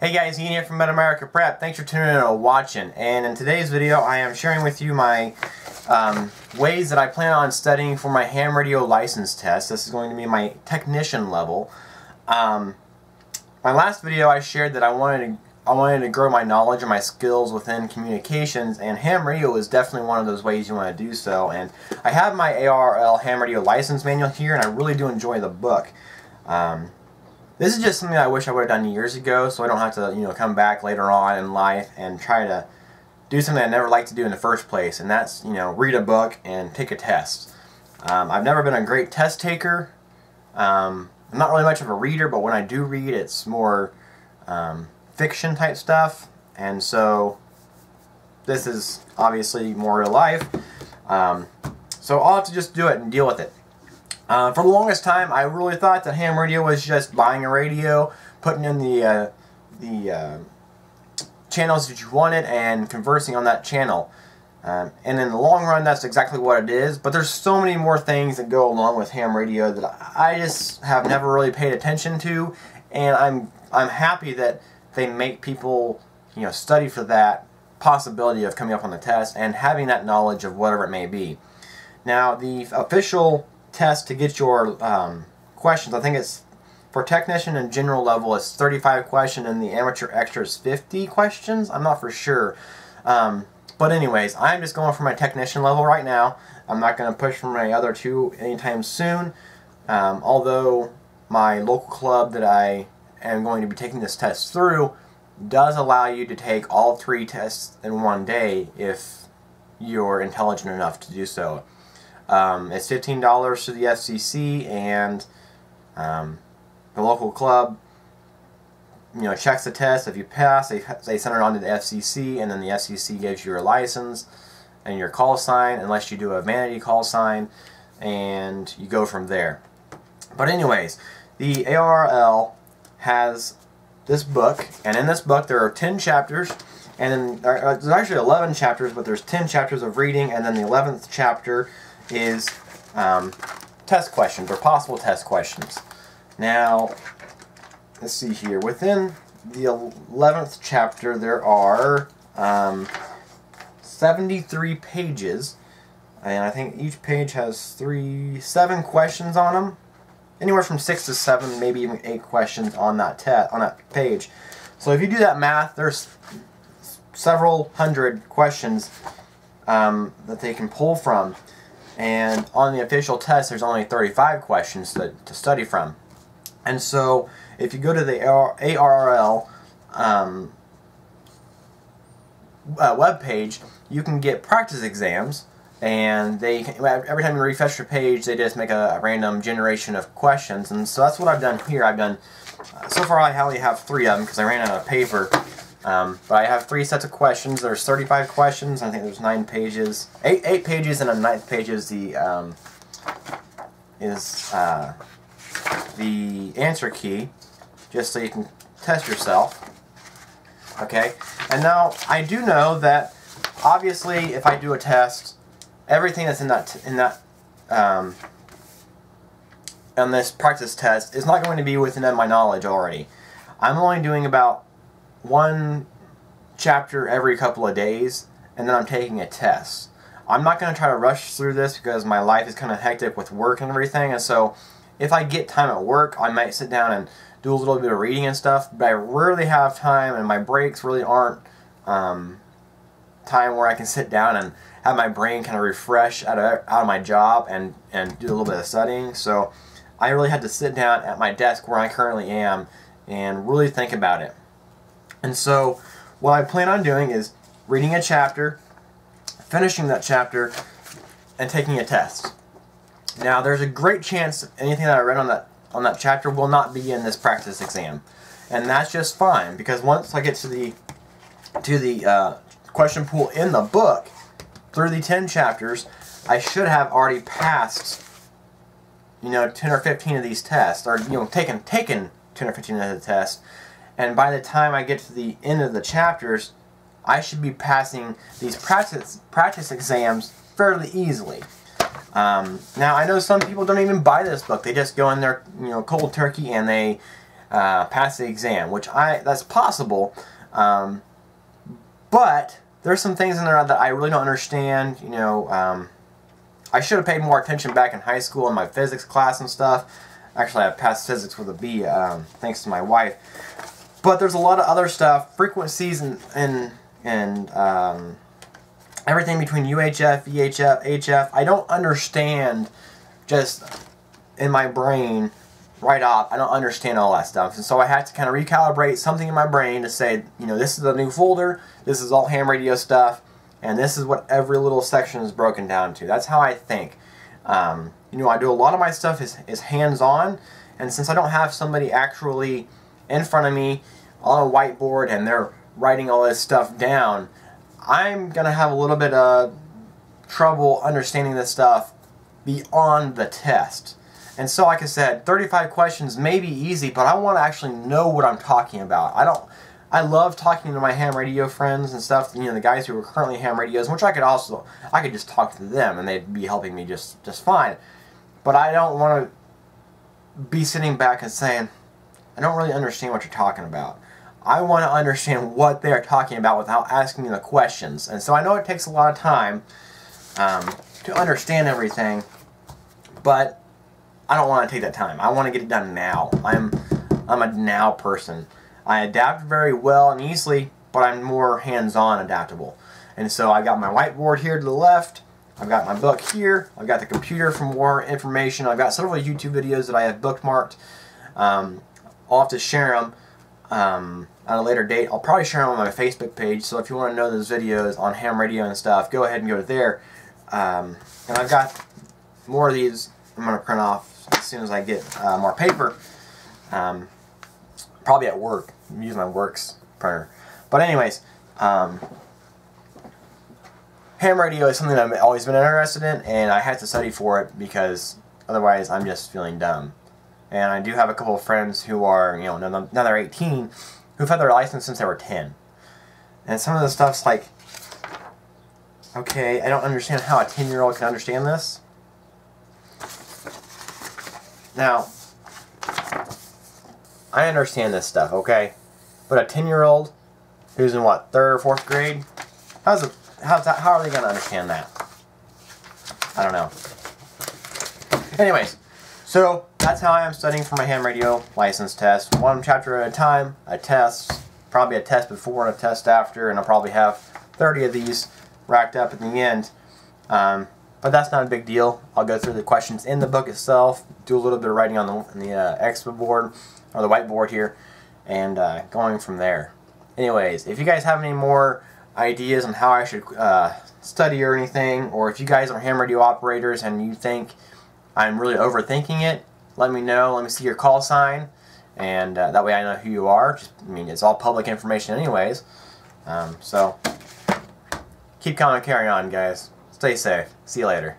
Hey guys, Ian here from Mid-America Prep. Thanks for tuning in and watching. And in today's video, I am sharing with you my ways that I plan on studying for my ham radio license test. This is going to be my technician level. My last video, I shared that I wanted to grow my knowledge and my skills within communications, and ham radio is definitely one of those ways you want to do so. And I have my ARRL ham radio license manual here, and I really do enjoy the book. This is just something I wish I would have done years ago, so I don't have to, come back later on in life and try to do something I never liked to do in the first place, and that's, read a book and take a test. I've never been a great test taker. I'm not really much of a reader, but when I do read, it's more fiction type stuff, and so this is obviously more real life. So I'll have to just do it and deal with it. For the longest time, I really thought that ham radio was just buying a radio, putting in the channels that you wanted, and conversing on that channel. And in the long run, that's exactly what it is. But there's so many more things that go along with ham radio that I just have never really paid attention to, and I'm happy that they make people study for that possibility of coming up on the test and having that knowledge of whatever it may be. Now, the official test to get your questions, I think it's for technician and general level, it's 35 questions, and the amateur extra is 50 questions. I'm not for sure. But anyways, I'm just going for my technician level right now. I'm not going to push for my other two anytime soon. Although my local club that I am going to be taking this test through does allow you to take all 3 tests in one day if you're intelligent enough to do so. It's $15 to the FCC, and the local club checks the test. If you pass, they send it on to the FCC, and then the FCC gives you your license and your call sign, unless you do a vanity call sign, and you go from there. But anyways, the ARRL has this book, and in this book there are 10 chapters, and then there's actually 11 chapters, but there's 10 chapters of reading, and then the 11th chapter is test questions, or possible test questions. Now, let's see here. Within the 11th chapter, there are 73 pages, and I think each page has 7 questions on them. Anywhere from 6 to 7, maybe even 8 questions on that page. So if you do that math, there's several hundred questions that they can pull from. And on the official test, there's only 35 questions to study from. And so, if you go to the ARRL web page, you can get practice exams, and every time you refresh your page, they just make a random generation of questions. And so that's what I've done here. So far I only have 3 of them because I ran out of paper. But I have 3 sets of questions. There's 35 questions. I think there's 9 pages, 8 pages, and a 9th page is the answer key, just so you can test yourself. Okay, and now I do know that obviously if I do a test, everything that's on this practice test is not going to be within my knowledge already. I'm only doing about 1 chapter every couple of days, and then I'm taking a test. I'm not going to try to rush through this because my life is kind of hectic with work and everything, and so if I get time at work, I might sit down and do a little bit of reading and stuff, but I rarely have time, and my breaks really aren't time where I can sit down and have my brain kind of refresh out of my job and do a little bit of studying. So I really had to sit down at my desk where I currently am and really think about it. And so what I plan on doing is reading a chapter, finishing that chapter, and taking a test. Now, there's a great chance anything that I read on that chapter will not be in this practice exam, and that's just fine, because once I get to the question pool in the book through the 10 chapters, I should have already passed 10 or 15 of these tests, or taken 10 or 15 of the tests. And by the time I get to the end of the chapters, I should be passing these practice exams fairly easily. Now, I know some people don't even buy this book. They just go in there, cold turkey, and they pass the exam, which that's possible, but there's some things in there that I really don't understand. You know, I should have paid more attention back in high school in my physics class and stuff. Actually, I passed physics with a B, thanks to my wife. But there's a lot of other stuff, frequencies and everything between UHF, VHF, HF. I don't understand just in my brain right off. I don't understand all that stuff. And so I had to kind of recalibrate something in my brain to say, you know, this is the new folder, this is all ham radio stuff, and this is what every little section is broken down to. That's how I think. You know, I do a lot of my stuff is hands-on, and since I don't have somebody actually in front of me on a whiteboard and they're writing all this stuff down, I'm going to have a little bit of trouble understanding this stuff beyond the test. And so, like I said, 35 questions may be easy, but I want to actually know what I'm talking about. I love talking to my ham radio friends and stuff, you know, the guys who are currently ham radios, which I could just talk to them and they'd be helping me just fine. But I don't want to be sitting back and saying, I don't really understand what you're talking about. I want to understand what they're talking about without asking the questions. And so I know it takes a lot of time to understand everything, but I don't want to take that time. I want to get it done now. I'm a now person. I adapt very well and easily, but I'm more hands-on adaptable. And so I got my whiteboard here to the left. I've got my book here. I've got the computer for more information. I've got several YouTube videos that I have bookmarked. I'll have to share them at a later date. I'll probably share them on my Facebook page. So if you want to know those videos on ham radio and stuff, go ahead and go there. And I've got more of these I'm going to print off as soon as I get more paper. Probably at work. I'm using my Works printer. But anyways, ham radio is something that I've always been interested in, and I had to study for it because otherwise I'm just feeling dumb. And I do have a couple of friends who are, you know, now they're 18, who've had their license since they were 10. And some of the stuff's like, okay, I don't understand how a 10-year-old can understand this. Now, I understand this stuff, okay? But a 10-year-old who's in what, 3rd or 4th grade? How are they going to understand that? I don't know. Anyways, so that's how I am studying for my ham radio license test. One chapter at a time, a test, probably a test before and a test after, and I'll probably have 30 of these racked up at the end. But that's not a big deal. I'll go through the questions in the book itself, do a little bit of writing on the expo board, or the whiteboard here, and going from there. Anyways, if you guys have any more ideas on how I should study or anything, or if you guys are ham radio operators and you think I'm really overthinking it, let me know. Let me see your call sign, and that way I know who you are. I mean, it's all public information anyways. So keep calm and carry on, guys. Stay safe. See you later.